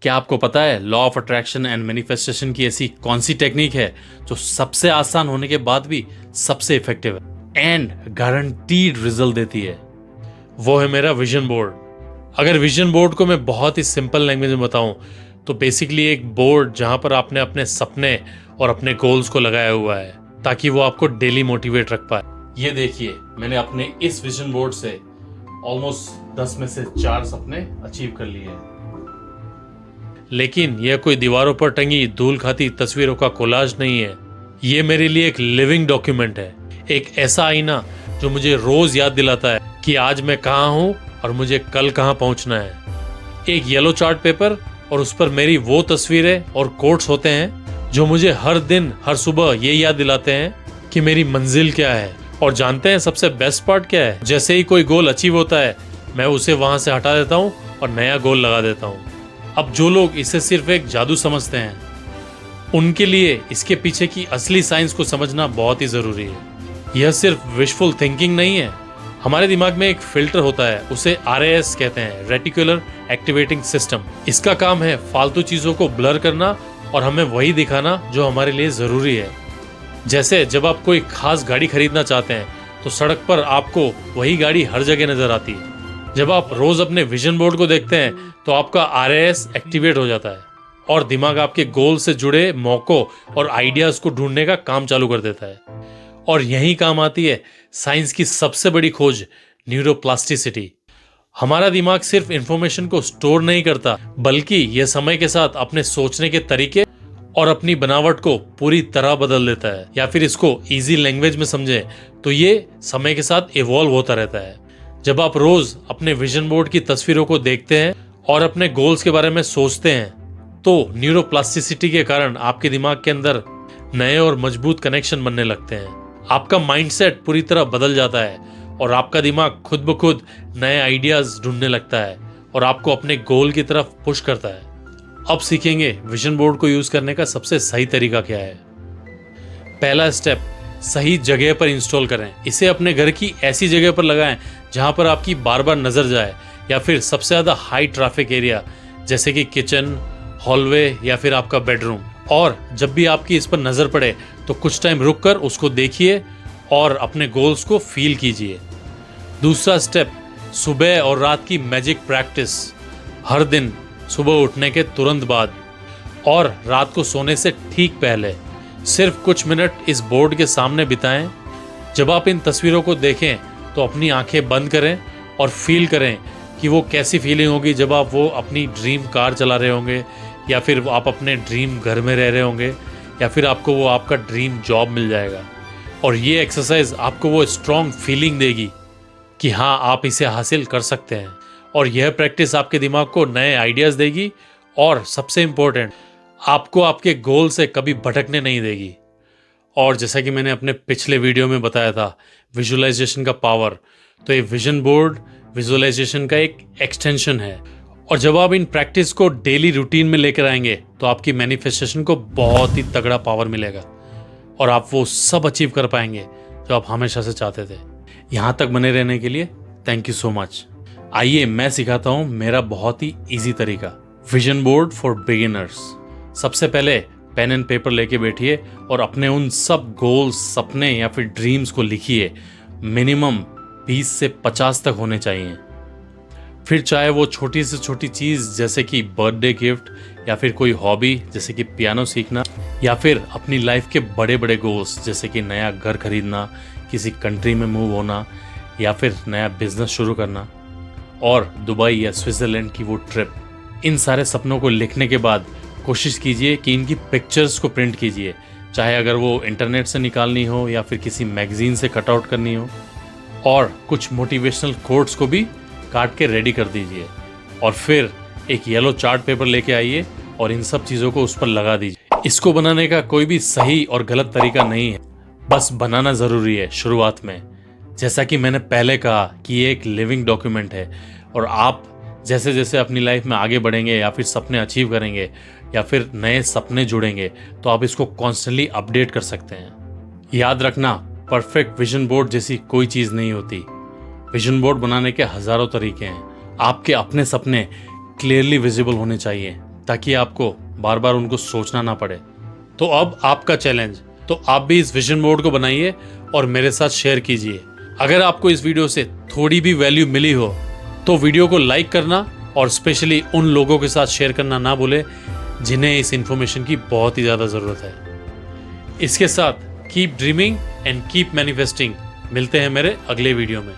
क्या आपको पता है law of attraction and manifestation की ऐसी कौन सी टेक्निक है जो सबसे आसान होने के बाद भी सबसे इफेक्टिव है एंड गारंटीड रिजल्ट देती है? वो है मेरा विजन बोर्ड। अगर विजन बोर्ड को मैं बहुत ही सिंपल लैंग्वेज में बताऊं तो बेसिकली एक बोर्ड जहां पर आपने अपने सपने और अपने गोल्स को लगाया हुआ है ताकि वो आपको डेली मोटिवेट रख पाए। ये देखिए, मैंने अपने इस विजन बोर्ड से ऑलमोस्ट 10 में से 4 सपने अचीव कर लिए हैं। लेकिन यह कोई दीवारों पर टंगी धूल खाती तस्वीरों का कोलाज नहीं है। ये मेरे लिए एक लिविंग डॉक्यूमेंट है, एक ऐसा आईना जो मुझे रोज याद दिलाता है कि आज मैं कहाँ हूँ और मुझे कल कहाँ पहुँचना है। एक येलो चार्ट पेपर और उस पर मेरी वो तस्वीरें और कोट्स होते हैं जो मुझे हर दिन हर सुबह ये याद दिलाते हैं कि मेरी मंजिल क्या है। और जानते हैं सबसे बेस्ट पार्ट क्या है? जैसे ही कोई गोल अचीव होता है मैं उसे वहां से हटा देता हूँ और नया गोल लगा देता हूँ। अब जो लोग इसे सिर्फ एक जादू समझते हैं उनके लिए इसके पीछे की असली साइंस को समझना बहुत ही जरूरी है। यह सिर्फ विशफुल थिंकिंग नहीं है। हमारे दिमाग में एक फिल्टर होता है, उसे RAS कहते हैं, रेटिकुलर एक्टिवेटिंग सिस्टम। इसका काम है फालतू चीजों को ब्लर करना और हमें वही दिखाना जो हमारे लिए जरूरी है। जैसे जब आप कोई खास गाड़ी खरीदना चाहते हैं तो सड़क पर आपको वही गाड़ी हर जगह नजर आती है। जब आप रोज अपने विजन बोर्ड को देखते हैं तो आपका RAS एक्टिवेट हो जाता है और दिमाग आपके गोल से जुड़े मौकों और आइडियाज को ढूंढने का काम चालू कर देता है। और यही काम आती है साइंस की सबसे बड़ी खोज, न्यूरोप्लास्टिसिटी। हमारा दिमाग सिर्फ इंफॉर्मेशन को स्टोर नहीं करता बल्कि यह समय के साथ अपने सोचने के तरीके और अपनी बनावट को पूरी तरह बदल देता है। या फिर इसको इजी लैंग्वेज में समझे तो ये समय के साथ इवॉल्व होता रहता है। जब आप रोज अपने विजन बोर्ड की तस्वीरों को देखते हैं और अपने गोल्स के बारे में सोचते हैं तो न्यूरोप्लास्टिसिटी के कारण आपके दिमाग के अंदर नए और मजबूत कनेक्शन बनने लगते हैं। आपका माइंडसेट पूरी तरह बदल जाता है और आपका दिमाग खुद ब खुद नए आइडियाज ढूंढने लगता है और आपको अपने गोल की तरफ पुश करता है। अब सीखेंगे विजन बोर्ड को यूज करने का सबसे सही तरीका क्या है। पहला स्टेप, सही जगह पर इंस्टॉल करें। इसे अपने घर की ऐसी जगह पर लगाएं जहां पर आपकी बार बार नजर जाए या फिर सबसे ज्यादा हाई ट्रैफिक एरिया जैसे कि किचन, हॉलवे या फिर आपका बेडरूम। और जब भी आपकी इस पर नजर पड़े तो कुछ टाइम रुक कर उसको देखिए और अपने गोल्स को फील कीजिए। दूसरा स्टेप, सुबह और रात की मैजिक प्रैक्टिस। हर दिन सुबह उठने के तुरंत बाद और रात को सोने से ठीक पहले सिर्फ कुछ मिनट इस बोर्ड के सामने बिताएं। जब आप इन तस्वीरों को देखें तो अपनी आंखें बंद करें और फील करें कि वो कैसी फीलिंग होगी जब आप वो अपनी ड्रीम कार चला रहे होंगे या फिर आप अपने ड्रीम घर में रह रहे होंगे या फिर आपको वो आपका ड्रीम जॉब मिल जाएगा। और ये एक्सरसाइज आपको वो स्ट्रॉन्ग फीलिंग देगी कि हाँ, आप इसे हासिल कर सकते हैं। और यह प्रैक्टिस आपके दिमाग को नए आइडियाज देगी और सबसे इम्पोर्टेंट, आपको आपके गोल से कभी भटकने नहीं देगी। और जैसा कि मैंने अपने पिछले वीडियो में बताया था विजुअलाइजेशन का पावर, तो ये विजन बोर्ड विजुअलाइजेशन का एक एक्सटेंशन है। और जब आप इन प्रैक्टिस को डेली रूटीन में लेकर आएंगे तो आपकी मैनिफेस्टेशन को बहुत ही तगड़ा पावर मिलेगा और आप वो सब अचीव कर पाएंगे जो आप हमेशा से चाहते थे। यहाँ तक बने रहने के लिए थैंक यू सो मच। आइए मैं सिखाता हूँ मेरा बहुत ही इजी तरीका, विजन बोर्ड फॉर बिगिनर्स। सबसे पहले पेन एंड पेपर लेके बैठिए और अपने उन सब गोल्स, सपने या फिर ड्रीम्स को लिखिए। मिनिमम 20 से 50 तक होने चाहिए। फिर चाहे वो छोटी से छोटी चीज़ जैसे कि बर्थडे गिफ्ट या फिर कोई हॉबी जैसे कि पियानो सीखना या फिर अपनी लाइफ के बड़े बड़े गोल्स जैसे कि नया घर खरीदना, किसी कंट्री में मूव होना या फिर नया बिजनेस शुरू करना और दुबई या स्विट्ज़रलैंड की वो ट्रिप। इन सारे सपनों को लिखने के बाद कोशिश कीजिए कि इनकी पिक्चर्स को प्रिंट कीजिए, चाहे अगर वो इंटरनेट से निकालनी हो या फिर किसी मैगजीन से कट आउट करनी हो। और कुछ मोटिवेशनल कोट्स को भी काट के रेडी कर दीजिए और फिर एक येलो चार्ट पेपर लेके आइए और इन सब चीज़ों को उस पर लगा दीजिए। इसको बनाने का कोई भी सही और गलत तरीका नहीं है, बस बनाना ज़रूरी है शुरुआत में। जैसा कि मैंने पहले कहा कि ये एक लिविंग डॉक्यूमेंट है और आप जैसे जैसे अपनी लाइफ में आगे बढ़ेंगे या फिर सपने अचीव करेंगे या फिर नए सपने जुड़ेंगे तो आप इसको कॉन्स्टेंटली अपडेट कर सकते हैं। याद रखना, परफेक्ट विजन बोर्ड जैसी कोई चीज़ नहीं होती। विजन बोर्ड बनाने के हज़ारों तरीके हैं। आपके अपने सपने क्लियरली विजिबल होने चाहिए ताकि आपको बार बार उनको सोचना ना पड़े। तो अब आपका चैलेंज, तो आप भी इस विजन बोर्ड को बनाइए और मेरे साथ शेयर कीजिए। अगर आपको इस वीडियो से थोड़ी भी वैल्यू मिली हो तो वीडियो को लाइक करना और स्पेशली उन लोगों के साथ शेयर करना ना भूले जिन्हें इस इंफॉर्मेशन की बहुत ही ज़्यादा ज़रूरत है। इसके साथ keep dreaming and keep manifesting. मिलते हैं मेरे अगले वीडियो में।